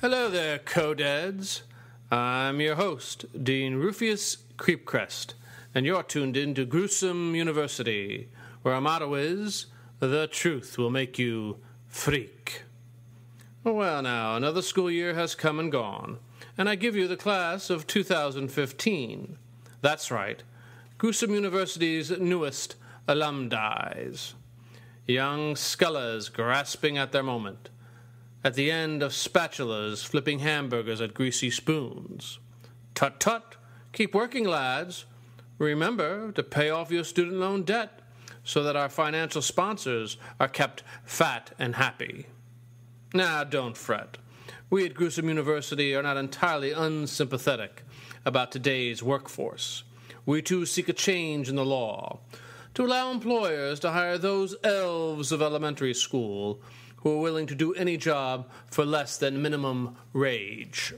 Hello there, Codeads. I'm your host, Dean Ruffius Creepcrest, and you're tuned in to Gruesome University, where our motto is, the truth will make you freak. Well now, another school year has come and gone, and I give you the class of 2015. That's right, Gruesome University's newest alumni. Young scholars grasping at their moment, at the end of spatulas flipping hamburgers at greasy spoons. Tut-tut, keep working, lads. Remember to pay off your student loan debt so that our financial sponsors are kept fat and happy. Now, don't fret. We at Gruesome University are not entirely unsympathetic about today's workforce. We too seek a change in the law to allow employers to hire those elves of elementary school who are willing to do any job for less than minimum wage.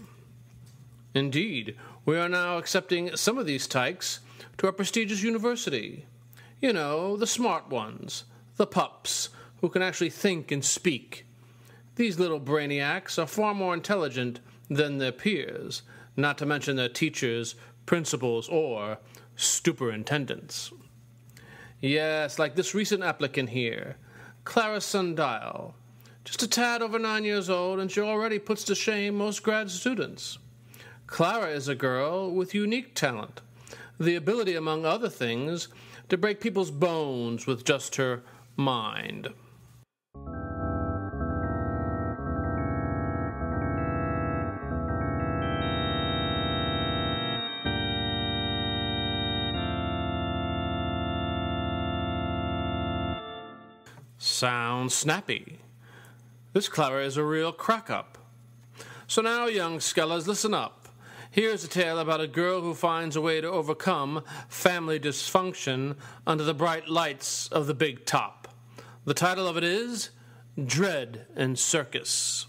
Indeed, we are now accepting some of these tykes to our prestigious university. You know, the smart ones, the pups, who can actually think and speak. These little brainiacs are far more intelligent than their peers, not to mention their teachers, principals, or superintendents. Yes, like this recent applicant here, Clara Sundial. Just a tad over 9 years old, and she already puts to shame most grad students. Clara is a girl with unique talent, the ability, among other things, to break people's bones with just her mind. Sounds snappy. This Clara is a real crack-up. So now, young scholars, listen up. Here's a tale about a girl who finds a way to overcome family dysfunction under the bright lights of the big top. The title of it is Dread and Circus.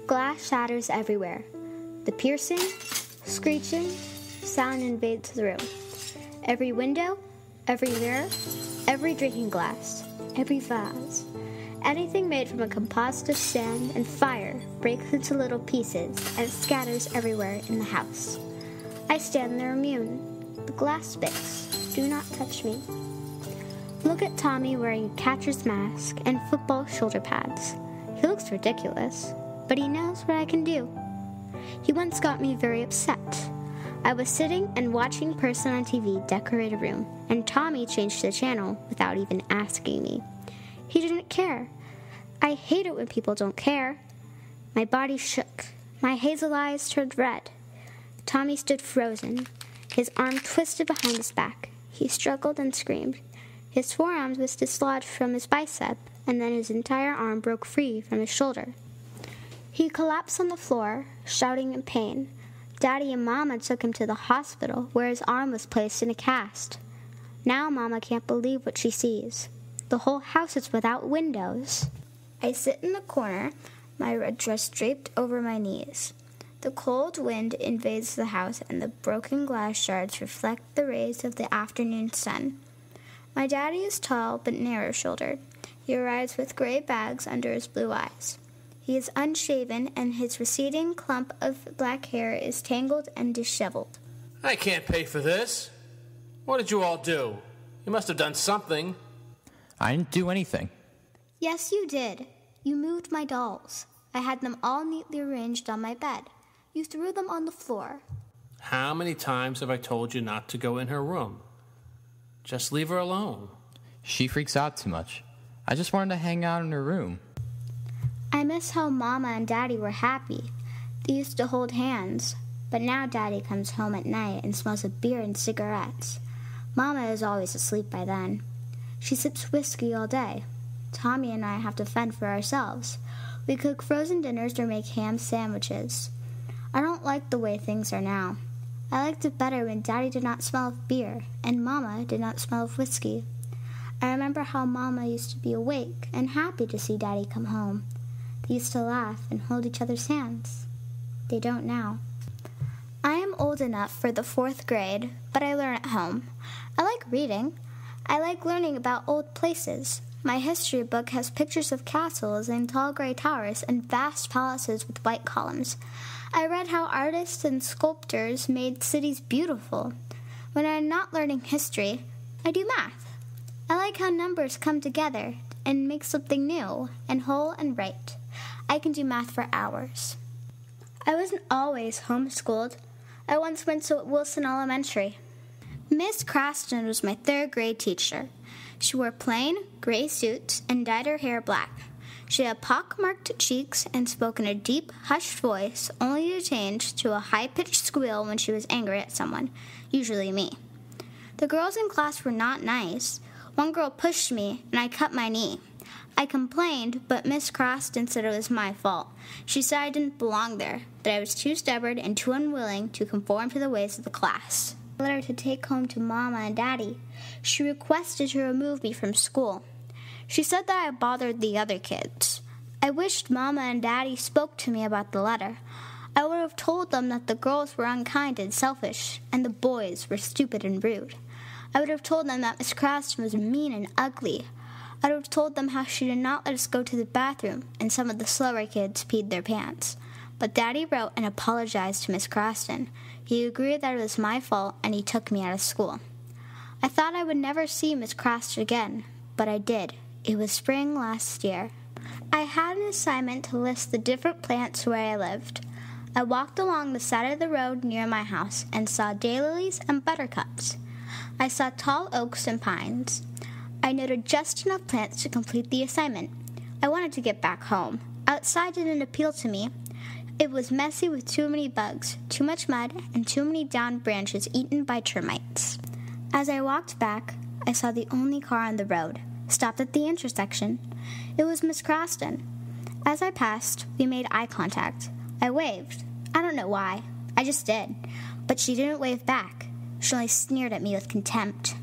Glass shatters everywhere. The piercing, screeching sound invades the room. Every window, every mirror, every drinking glass, every vase, anything made from a composite of sand and fire breaks into little pieces and scatters everywhere in the house. I stand there immune. The glass spits. Do not touch me. Look at Tommy wearing a catcher's mask and football shoulder pads. He looks ridiculous, but he knows what I can do. He once got me very upset. I was sitting and watching a person on TV decorate a room, and Tommy changed the channel without even asking me. He didn't care. I hate it when people don't care. My body shook. My hazel eyes turned red. Tommy stood frozen, his arm twisted behind his back. He struggled and screamed. His forearm was dislodged from his bicep, and then his entire arm broke free from his shoulder. He collapsed on the floor, shouting in pain. Daddy and Mama took him to the hospital, where his arm was placed in a cast. Now Mama can't believe what she sees. The whole house is without windows. I sit in the corner, my red dress draped over my knees. The cold wind invades the house, and the broken glass shards reflect the rays of the afternoon sun. My daddy is tall but narrow-shouldered. He arrives with gray bags under his blue eyes. He is unshaven, and his receding clump of black hair is tangled and disheveled. I can't pay for this. What did you all do? You must have done something. I didn't do anything. Yes, you did. You moved my dolls. I had them all neatly arranged on my bed. You threw them on the floor. How many times have I told you not to go in her room? Just leave her alone. She freaks out too much. I just wanted to hang out in her room. I miss how Mama and Daddy were happy. They used to hold hands. But now Daddy comes home at night and smells of beer and cigarettes. Mama is always asleep by then. She sips whiskey all day. Tommy and I have to fend for ourselves. We cook frozen dinners or make ham sandwiches. I don't like the way things are now. I liked it better when Daddy did not smell of beer and Mama did not smell of whiskey. I remember how Mama used to be awake and happy to see Daddy come home. They used to laugh and hold each other's hands. They don't now. I am old enough for the 4th grade, but I learn at home. I like reading. I like learning about old places. My history book has pictures of castles and tall gray towers and vast palaces with white columns. I read how artists and sculptors made cities beautiful. When I'm not learning history, I do math. I like how numbers come together and make something new and whole and right. I can do math for hours. I wasn't always homeschooled. I once went to Wilson Elementary. Miss Craston was my 3rd grade teacher. She wore plain, gray suits and dyed her hair black. She had pock-marked cheeks and spoke in a deep, hushed voice, only to change to a high-pitched squeal when she was angry at someone, usually me. The girls in class were not nice. One girl pushed me, and I cut my knee. I complained, but Miss Craston said it was my fault. She said I didn't belong there, that I was too stubborn and too unwilling to conform to the ways of the class. I let her to take home to Mama and Daddy. She requested to remove me from school. She said that I bothered the other kids. I wished Mama and Daddy spoke to me about the letter. I would have told them that the girls were unkind and selfish, and the boys were stupid and rude. I would have told them that Miss Craston was mean and ugly. I would have told them how she did not let us go to the bathroom, and some of the slower kids peed their pants. But Daddy wrote and apologized to Miss Craston. He agreed that it was my fault, and he took me out of school. I thought I would never see Miss Craston again, but I did. It was spring last year. I had an assignment to list the different plants where I lived. I walked along the side of the road near my house and saw daylilies and buttercups. I saw tall oaks and pines. I noted just enough plants to complete the assignment. I wanted to get back home. Outside didn't appeal to me. It was messy with too many bugs, too much mud, and too many downed branches eaten by termites. As I walked back, I saw the only car on the road, stopped at the intersection. It was Miss Craston. As I passed, we made eye contact. I waved. I don't know why. I just did. But she didn't wave back. She only sneered at me with contempt.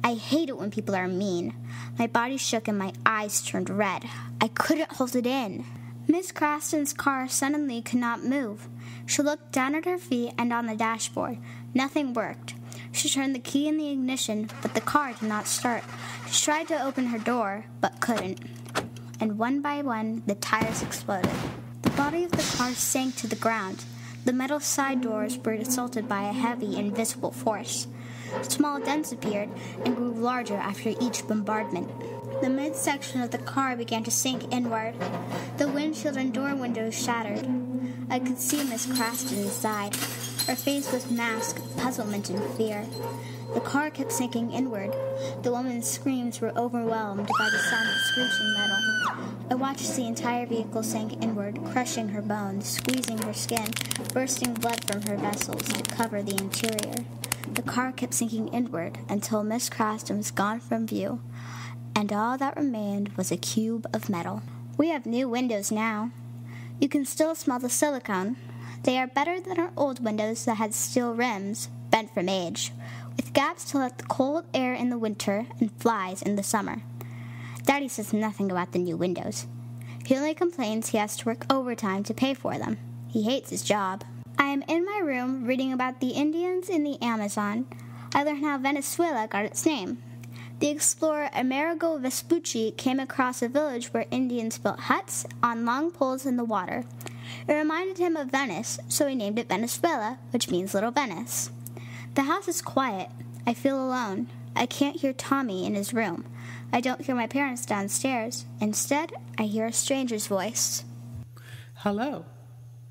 I hate it when people are mean. My body shook and my eyes turned red. I couldn't hold it in. Miss Craston's car suddenly could not move. She looked down at her feet and on the dashboard. Nothing worked. She turned the key in the ignition, but the car did not start. She tried to open her door, but couldn't. And one by one, the tires exploded. The body of the car sank to the ground. The metal side doors were assaulted by a heavy, invisible force. Small dents appeared and grew larger after each bombardment. The midsection of the car began to sink inward. The windshield and door windows shattered. I could see Miss Craston inside. Her face was masked with puzzlement and fear. The car kept sinking inward. The woman's screams were overwhelmed by the sound of screeching metal. I watched the entire vehicle sink inward, crushing her bones, squeezing her skin, bursting blood from her vessels to cover the interior. The car kept sinking inward until Miss Craston was gone from view, and all that remained was a cube of metal. We have new windows now. You can still smell the silicone. They are better than our old windows that had steel rims, bent from age, with gaps to let the cold air in the winter and flies in the summer. Daddy says nothing about the new windows. He only complains he has to work overtime to pay for them. He hates his job. I am in my room reading about the Indians in the Amazon. I learned how Venezuela got its name. The explorer Amerigo Vespucci came across a village where Indians built huts on long poles in the water. It reminded him of Venice, so he named it Venezuela, which means Little Venice. The house is quiet. I feel alone. I can't hear Tommy in his room. I don't hear my parents downstairs. Instead, I hear a stranger's voice. Hello.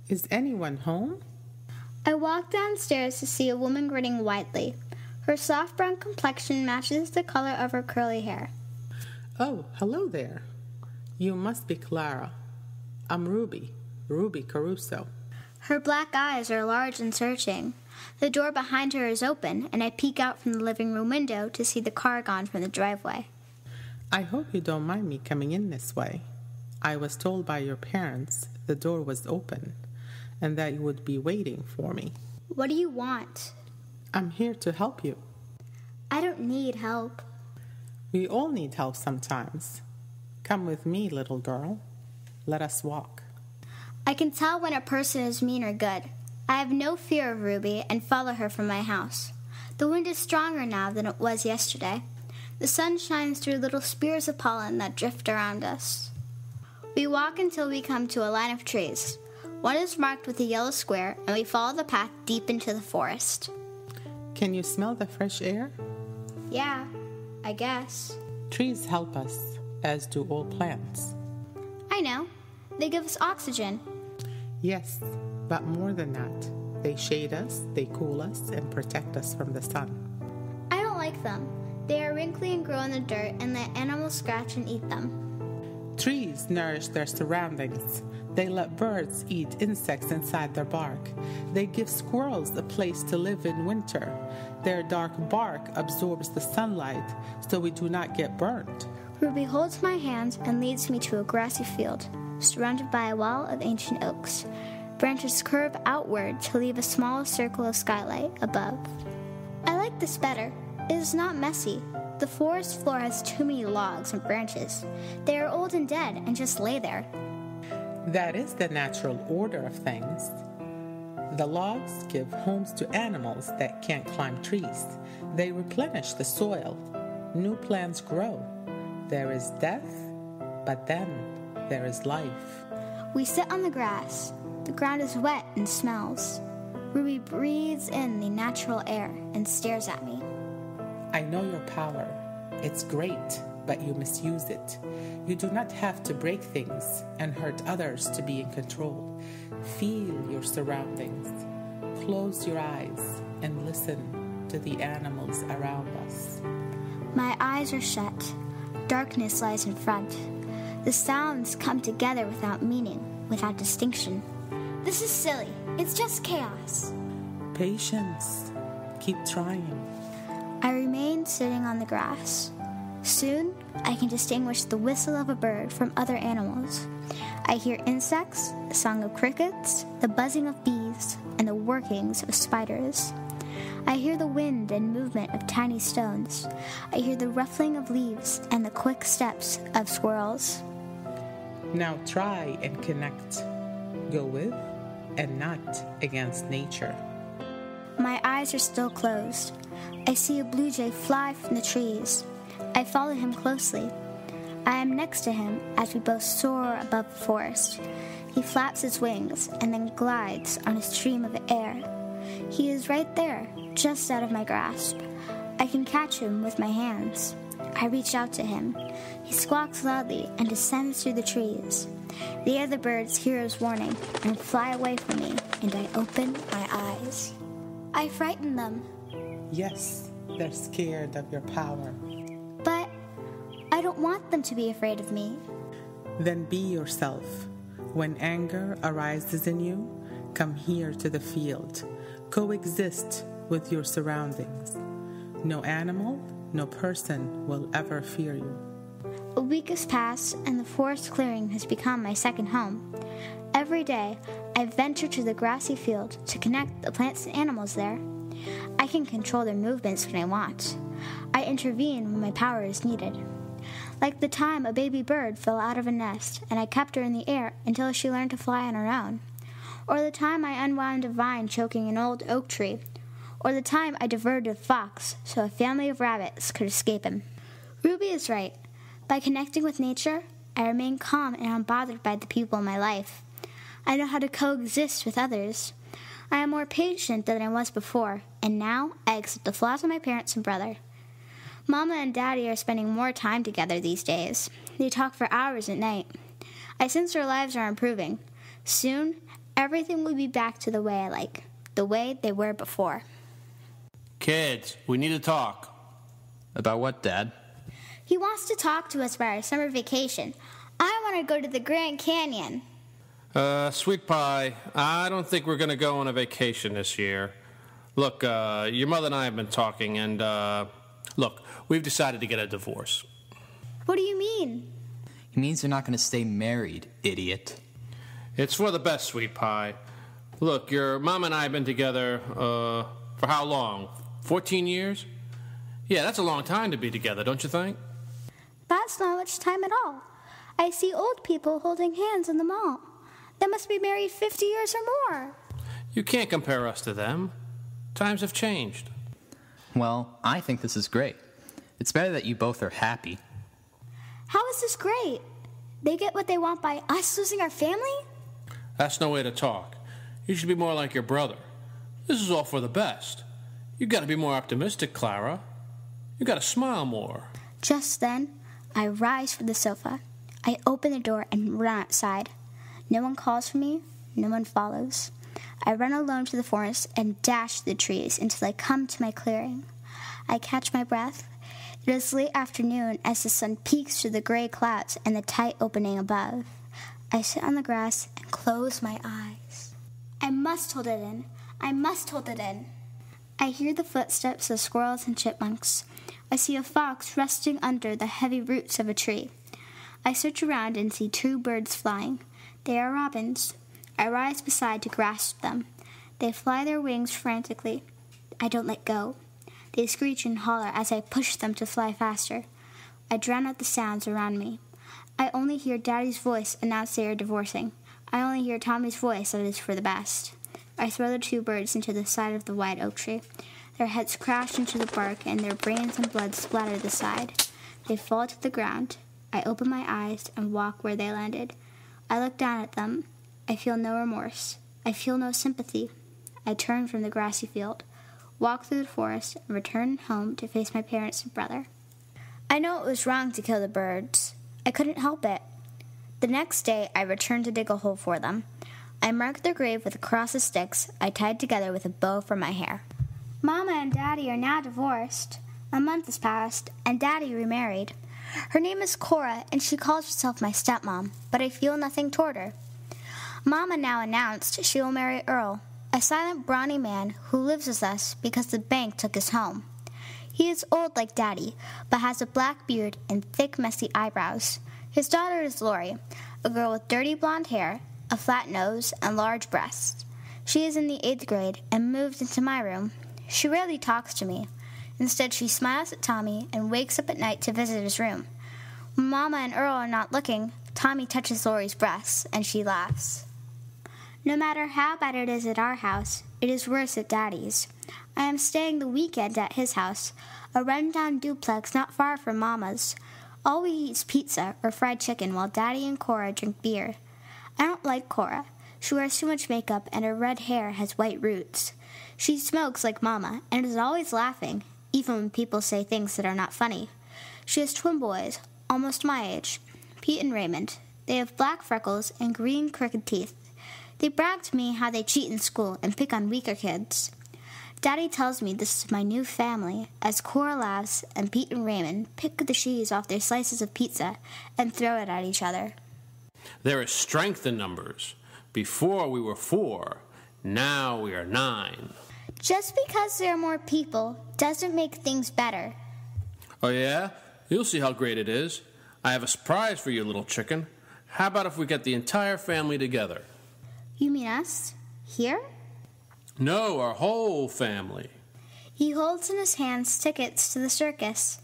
Is anyone home? I walk downstairs to see a woman grinning widely. Her soft brown complexion matches the color of her curly hair. Oh, hello there. You must be Clara. I'm Ruby Caruso. Her black eyes are large and searching. The door behind her is open, and I peek out from the living room window to see the car gone from the driveway. I hope you don't mind me coming in this way. I was told by your parents the door was open and that you would be waiting for me. What do you want? I'm here to help you. I don't need help. We all need help sometimes. Come with me, little girl. Let us walk. I can tell when a person is mean or good. I have no fear of Ruby and follow her from my house. The wind is stronger now than it was yesterday. The sun shines through little spears of pollen that drift around us. We walk until we come to a line of trees. One is marked with a yellow square, and we follow the path deep into the forest. Can you smell the fresh air? Yeah, I guess. Trees help us, as do all plants. I know. They give us oxygen. Yes, but more than that. They shade us, they cool us, and protect us from the sun. I don't like them. They are wrinkly and grow in the dirt, and the animals scratch and eat them. Trees nourish their surroundings. They let birds eat insects inside their bark. They give squirrels a place to live in winter. Their dark bark absorbs the sunlight, so we do not get burned. Ruby holds my hand and leads me to a grassy field, surrounded by a wall of ancient oaks. Branches curve outward to leave a small circle of skylight above. I like this better. It is not messy. The forest floor has too many logs and branches. They are old and dead and just lay there. That is the natural order of things. The logs give homes to animals that can't climb trees. They replenish the soil. New plants grow. There is death, but then there is life. We sit on the grass. The ground is wet and smells. Ruby breathes in the natural air and stares at me. I know your power. It's great, but you misuse it. You do not have to break things and hurt others to be in control. Feel your surroundings. Close your eyes and listen to the animals around us. My eyes are shut. Darkness lies in front. The sounds come together without meaning, without distinction. This is silly. It's just chaos. Patience. Keep trying. I remain sitting on the grass. Soon, I can distinguish the whistle of a bird from other animals. I hear insects, the song of crickets, the buzzing of bees, and the workings of spiders. I hear the wind and movement of tiny stones. I hear the ruffling of leaves and the quick steps of squirrels. Now try and connect. Go with and not against nature. My eyes are still closed. I see a blue jay fly from the trees. I follow him closely. I am next to him as we both soar above the forest. He flaps his wings and then glides on a stream of air. He is right there, just out of my grasp. I can catch him with my hands. I reach out to him. He squawks loudly and descends through the trees. The other birds hear his warning and fly away from me, and I open my eyes. I frighten them. Yes, they're scared of your power. But I don't want them to be afraid of me. Then be yourself. When anger arises in you, come here to the field. Coexist with your surroundings. No animal, no person will ever fear you. A week has passed, and the forest clearing has become my second home. Every day, I venture to the grassy field to connect the plants and animals there. I can control their movements when I want. I intervene when my power is needed. Like the time a baby bird fell out of a nest, and I kept her in the air until she learned to fly on her own. Or the time I unwound a vine choking an old oak tree. Or the time I diverted a fox so a family of rabbits could escape him. Ruby is right. By connecting with nature, I remain calm and unbothered by the people in my life. I know how to coexist with others. I am more patient than I was before, and now I accept the flaws of my parents and brother. Mama and Daddy are spending more time together these days. They talk for hours at night. I sense their lives are improving. Soon, everything will be back to the way I like, the way they were before. Kids, we need to talk. About what, Dad? He wants to talk to us about our summer vacation. I want to go to the Grand Canyon. Sweet pie, I don't think we're going to go on a vacation this year. Look, your mother and I have been talking, and, look, we've decided to get a divorce. What do you mean? He means they're not going to stay married, idiot. It's for the best, sweet pie. Look, your mom and I have been together, for how long? 14 years? Yeah, that's a long time to be together, don't you think? That's not much time at all. I see old people holding hands in the mall. They must be married 50 years or more. You can't compare us to them. Times have changed. Well, I think this is great. It's better that you both are happy. How is this great? They get what they want by us losing our family? That's no way to talk. You should be more like your brother. This is all for the best. You gotta be more optimistic, Clara. You gotta smile more. Just then, I rise from the sofa. I open the door and run outside. No one calls for me. No one follows. I run alone to the forest and dash through the trees until I come to my clearing. I catch my breath. It is late afternoon as the sun peeks through the gray clouds and the tight opening above. I sit on the grass and close my eyes. I must hold it in. I must hold it in. I hear the footsteps of squirrels and chipmunks. I see a fox resting under the heavy roots of a tree. I search around and see 2 birds flying. They are robins. I rise beside to grasp them. They fly their wings frantically. I don't let go. They screech and holler as I push them to fly faster. I drown out the sounds around me. I only hear Daddy's voice announce they are divorcing. I only hear Tommy's voice that it is for the best. I throw the 2 birds into the side of the white oak tree. Their heads crash into the bark and their brains and blood splatter the side. They fall to the ground. I open my eyes and walk where they landed. I look down at them. I feel no remorse. I feel no sympathy. I turn from the grassy field, walk through the forest, and return home to face my parents and brother. I know it was wrong to kill the birds. I couldn't help it. The next day, I returned to dig a hole for them. I marked their grave with a cross of sticks I tied together with a bow for my hair. Mama and Daddy are now divorced. A month has passed, and Daddy remarried. Her name is Cora, and she calls herself my stepmom, but I feel nothing toward her. Mama now announced she will marry Earl, a silent, brawny man who lives with us because the bank took his home. He is old like Daddy, but has a black beard and thick, messy eyebrows. His daughter is Lori, a girl with dirty blonde hair, a flat nose, and large breasts. She is in the 8th grade and moved into my room. She rarely talks to me. Instead, she smiles at Tommy and wakes up at night to visit his room. When Mama and Earl are not looking, Tommy touches Lori's breasts, and she laughs. No matter how bad it is at our house, it is worse at Daddy's. I am staying the weekend at his house, a run-down duplex not far from Mama's. All we eat is pizza or fried chicken while Daddy and Cora drink beer. I don't like Cora. She wears too much makeup and her red hair has white roots. She smokes like Mama and is always laughing, even when people say things that are not funny. She has twin boys, almost my age, Pete and Raymond. They have black freckles and green crooked teeth. They brag to me how they cheat in school and pick on weaker kids. Daddy tells me this is my new family, as Cora laughs and Pete and Raymond pick the cheese off their slices of pizza and throw it at each other. There is strength in numbers. Before we were 4, now we are 9. Just because there are more people doesn't make things better. Oh yeah? You'll see how great it is. I have a surprise for you, little chicken. How about if we get the entire family together? You mean us? Here? No, our whole family. He holds in his hands tickets to the circus.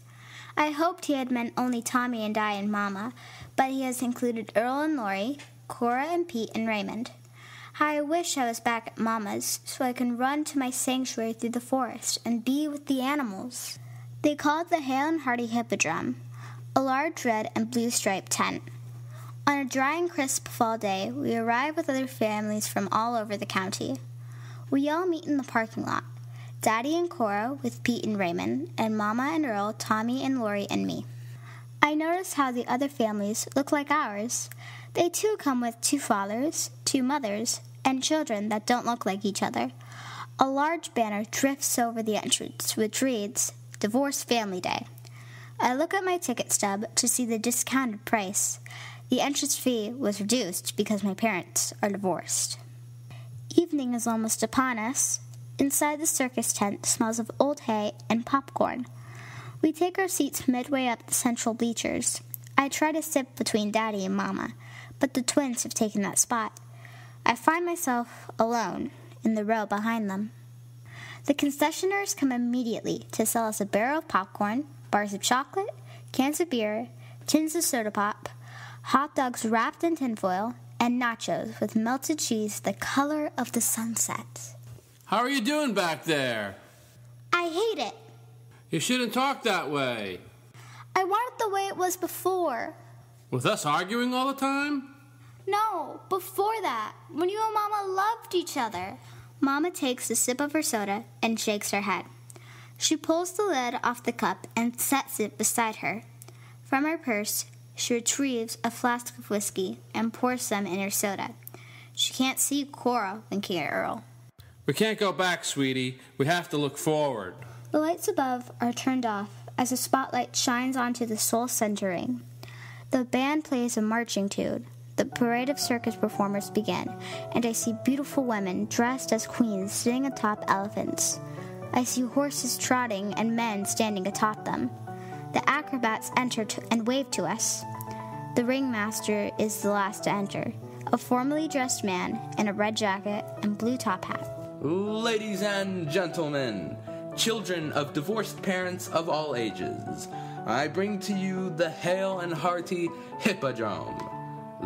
I hoped he had meant only Tommy and I and Mama, but he has included Earl and Lori, Cora and Pete and Raymond. How I wish I was back at Mama's so I can run to my sanctuary through the forest and be with the animals. They call it the Hale and Hearty Hippodrome, a large red and blue striped tent. On a dry and crisp fall day, we arrive with other families from all over the county. We all meet in the parking lot, Daddy and Cora with Pete and Raymond, and Mama and Earl, Tommy and Lori and me. I notice how the other families look like ours. They too come with 2 fathers, 2 mothers, and children that don't look like each other. A large banner drifts over the entrance, which reads, Divorce Family Day. I look at my ticket stub to see the discounted price. The entrance fee was reduced because my parents are divorced. Evening is almost upon us. Inside the circus tent smells of old hay and popcorn. We take our seats midway up the central bleachers. I try to sit between Daddy and Mama, but the twins have taken that spot. I find myself alone in the row behind them. The concessionaires come immediately to sell us a barrel of popcorn, bars of chocolate, cans of beer, tins of soda pop, hot dogs wrapped in tinfoil, and nachos with melted cheese the color of the sunset. How are you doing back there? I hate it. You shouldn't talk that way. I want it the way it was before. With us arguing all the time? No, before that, when you and Mama loved each other. Mama takes a sip of her soda and shakes her head. She pulls the lid off the cup and sets it beside her. From her purse, she retrieves a flask of whiskey and pours some in her soda. She can't see Cora winking at Earl. We can't go back, sweetie. We have to look forward. The lights above are turned off as a spotlight shines onto the soul centering. The band plays a marching tune. The parade of circus performers begin, and I see beautiful women dressed as queens sitting atop elephants. I see horses trotting and men standing atop them. The acrobats enter and wave to us. The Ringmaster is the last to enter, a formally dressed man in a red jacket and blue top hat. Ladies and gentlemen, children of divorced parents of all ages, I bring to you the hale and hearty Hippodrome.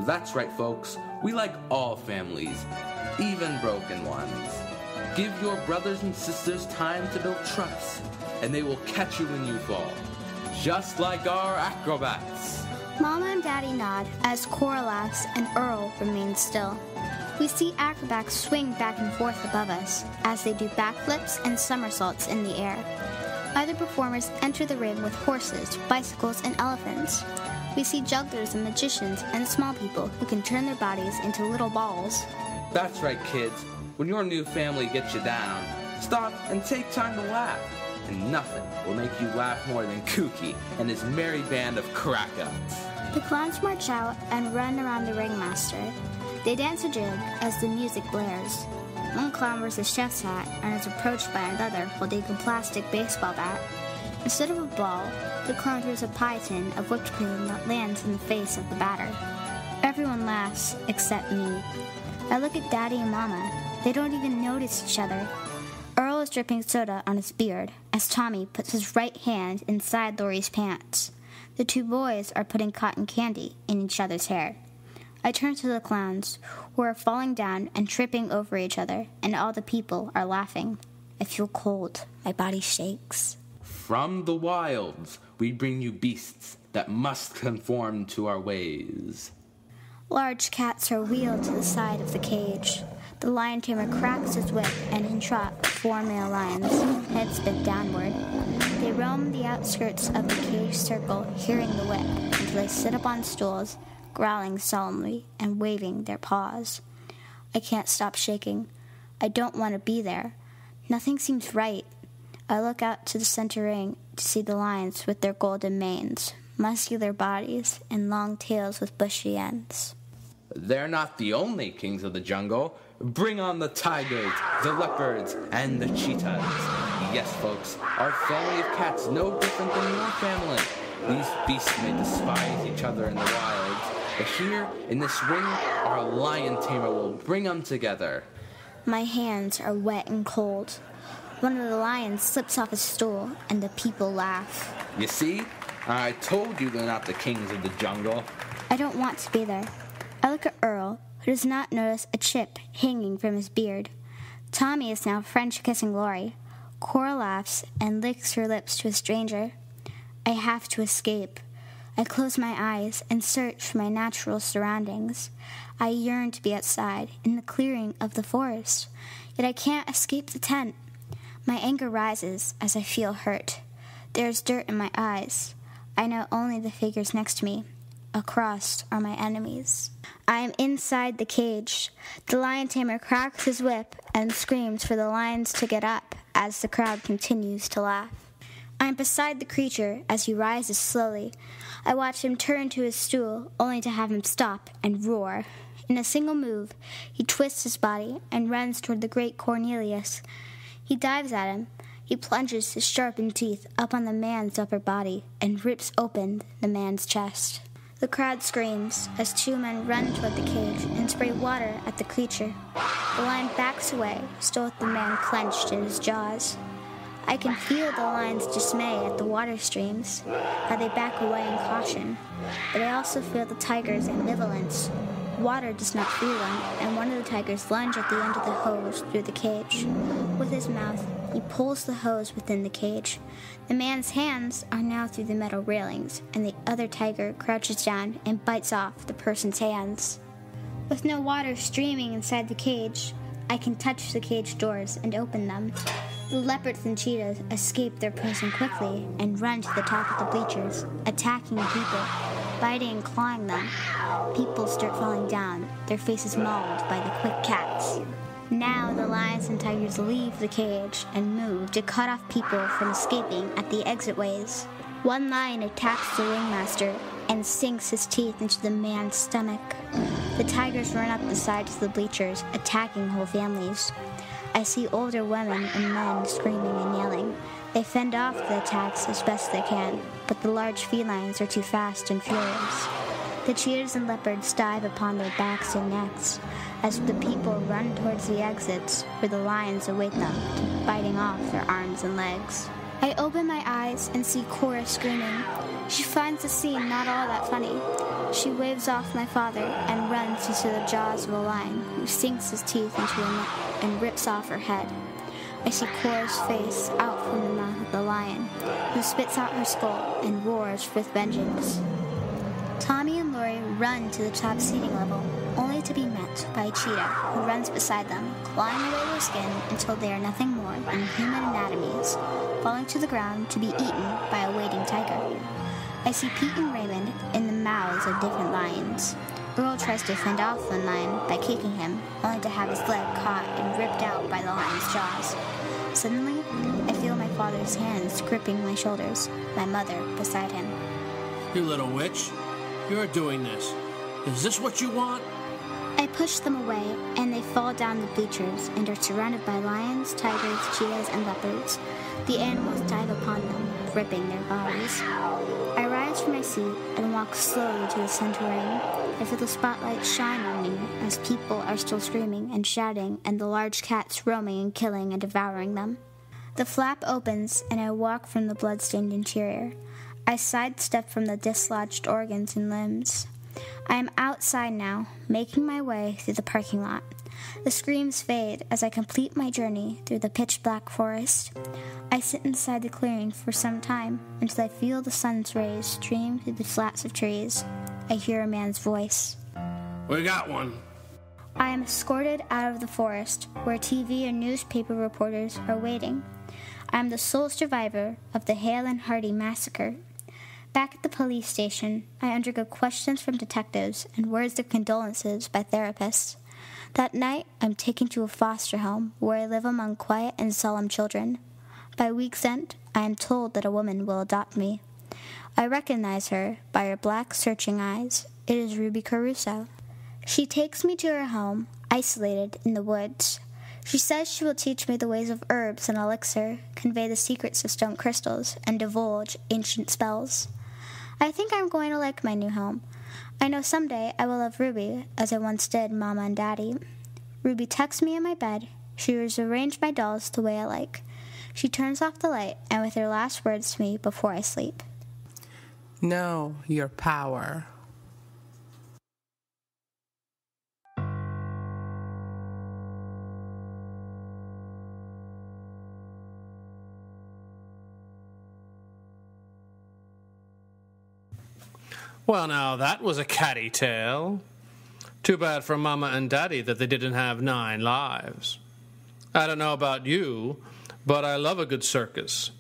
That's right, folks, we like all families, even broken ones. Give your brothers and sisters time to build trust, and they will catch you when you fall, just like our acrobats. Mama and Daddy nod as Cora laughs and Earl remains still. We see acrobats swing back and forth above us as they do backflips and somersaults in the air. Other performers enter the ring with horses, bicycles, and elephants. We see jugglers and magicians and small people who can turn their bodies into little balls. That's right, kids. When your new family gets you down, stop and take time to laugh. And nothing will make you laugh more than Kooky and his merry band of crack-ups. The clowns march out and run around the Ringmaster. They dance a jig as the music blares. One clown wears a chef's hat and is approached by another holding a plastic baseball bat. Instead of a ball, the clown throws a pie tin of whipped cream that lands in the face of the batter. Everyone laughs except me. I look at Daddy and Mama. They don't even notice each other. Earl is dripping soda on his beard as Tommy puts his right hand inside Laurie's pants. The two boys are putting cotton candy in each other's hair. I turn to the clowns, who are falling down and tripping over each other, and all the people are laughing. I feel cold. My body shakes. From the wilds, we bring you beasts that must conform to our ways. Large cats are wheeled to the side of the cage. The lion tamer cracks his whip, and in trot 4 male lions, heads bent downward. They roam the outskirts of the cage circle, hearing the whip, until they sit up on stools, growling solemnly and waving their paws. I can't stop shaking. I don't want to be there. Nothing seems right. I look out to the center ring to see the lions with their golden manes, muscular bodies, and long tails with bushy ends. They're not the only kings of the jungle. Bring on the tigers, the leopards, and the cheetahs. Yes, folks, our family of cats no different than your family. These beasts may despise each other in the wilds, but here, in this ring, our lion tamer will bring them together. My hands are wet and cold. One of the lions slips off his stool, and the people laugh. You see? I told you they're not the kings of the jungle. I don't want to be there. I look at Earl, who does not notice a chip hanging from his beard. Tommy is now French kissing Laurie. Cora laughs and licks her lips to a stranger. I have to escape. I close my eyes and search for my natural surroundings. I yearn to be outside, in the clearing of the forest, yet I can't escape the tent. My anger rises as I feel hurt. There is dirt in my eyes. I know only the figures next to me. Across are my enemies. I am inside the cage. The lion tamer cracks his whip and screams for the lions to get up as the crowd continues to laugh. I am beside the creature as he rises slowly. I watch him turn to his stool, only to have him stop and roar. In a single move, he twists his body and runs toward the great Cornelius. He dives at him. He plunges his sharpened teeth up on the man's upper body and rips open the man's chest. The crowd screams as 2 men run toward the cage and spray water at the creature. The lion backs away, still with the man clenched in his jaws. I can feel the lion's dismay at the water streams, how they back away in caution, but I also feel the tiger's ambivalence. Water does not fear them, and one of the tigers lunges at the end of the hose through the cage. With his mouth, he pulls the hose within the cage. The man's hands are now through the metal railings, and the other tiger crouches down and bites off the person's hands. With no water streaming inside the cage, I can touch the cage doors and open them. The leopards and cheetahs escape their prison quickly and run to the top of the bleachers, attacking people, biting and clawing them. People start falling down, their faces mauled by the quick cats. Now the lions and tigers leave the cage and move to cut off people from escaping at the exitways. One lion attacks the ringmaster and sinks his teeth into the man's stomach. The tigers run up the sides of the bleachers, attacking whole families. I see older women and men screaming and yelling. They fend off the attacks as best they can, but the large felines are too fast and furious. The cheetahs and leopards dive upon their backs and necks as the people run towards the exits where the lions await them, biting off their arms and legs. I open my eyes and see Cora screaming. She finds the scene not all that funny. She waves off my father and runs into the jaws of a lion, who sinks his teeth into her neck and rips off her head. I see Cora's face out from the mouth of the lion, who spits out her skull and roars with vengeance. Tommy and Lori run to the top seating level, only to be met by a cheetah who runs beside them, clawing away their skin until they are nothing more than human anatomies, falling to the ground to be eaten by a waiting tiger. I see Pete and Raymond in the mouths of different lions. Earl tries to fend off one lion by kicking him, only to have his leg caught and ripped out by the lion's jaws. Suddenly, I feel my father's hands gripping my shoulders, my mother beside him. You little witch, you're doing this. Is this what you want? I push them away, and they fall down the bleachers and are surrounded by lions, tigers, cheetahs, and leopards. The animals dive upon them, ripping their bodies. I rise from my seat and walk slowly to the center ring. I feel the spotlight shine on me as people are still screaming and shouting and the large cats roaming and killing and devouring them. The flap opens and I walk from the blood-stained interior. I sidestep from the dislodged organs and limbs. I am outside now, making my way through the parking lot. The screams fade as I complete my journey through the pitch-black forest. I sit inside the clearing for some time until I feel the sun's rays stream through the slats of trees. I hear a man's voice. We got one. I am escorted out of the forest, where TV and newspaper reporters are waiting. I am the sole survivor of the Hale and Hardy massacre. Back at the police station, I undergo questions from detectives and words of condolences by therapists. That night, I'm taken to a foster home where I live among quiet and solemn children. By week's end, I am told that a woman will adopt me. I recognize her by her black, searching eyes. It is Ruby Caruso. She takes me to her home, isolated in the woods. She says she will teach me the ways of herbs and elixir, convey the secrets of stone crystals, and divulge ancient spells. I think I'm going to like my new home. I know someday I will love Ruby, as I once did Mama and Daddy. Ruby tucks me in my bed. She has arranged my dolls the way I like. She turns off the light, and with her last words to me before I sleep. Know your power. Well, now, that was a catty tale. Too bad for Mama and Daddy that they didn't have 9 lives. I don't know about you, but I love a good circus,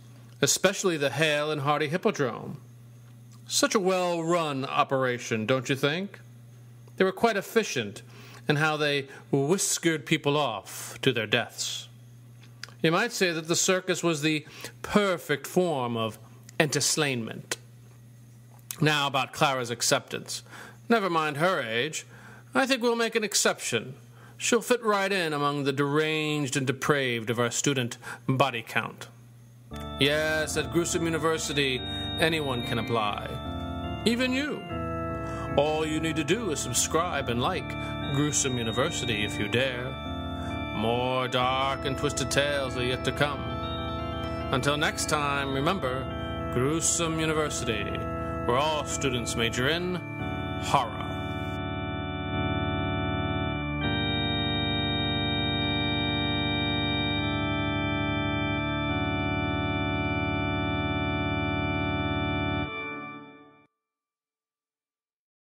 especially the Hale and Hardy Hippodrome. Such a well-run operation, don't you think? They were quite efficient in how they whiskered people off to their deaths. You might say that the circus was the perfect form of entertainment. Now about Clara's acceptance. Never mind her age. I think we'll make an exception. She'll fit right in among the deranged and depraved of our student body count. Yes, at Gruesome University, anyone can apply. Even you. All you need to do is subscribe and like Gruesome University if you dare. More dark and twisted tales are yet to come. Until next time, remember, Gruesome University, where all students major in horror.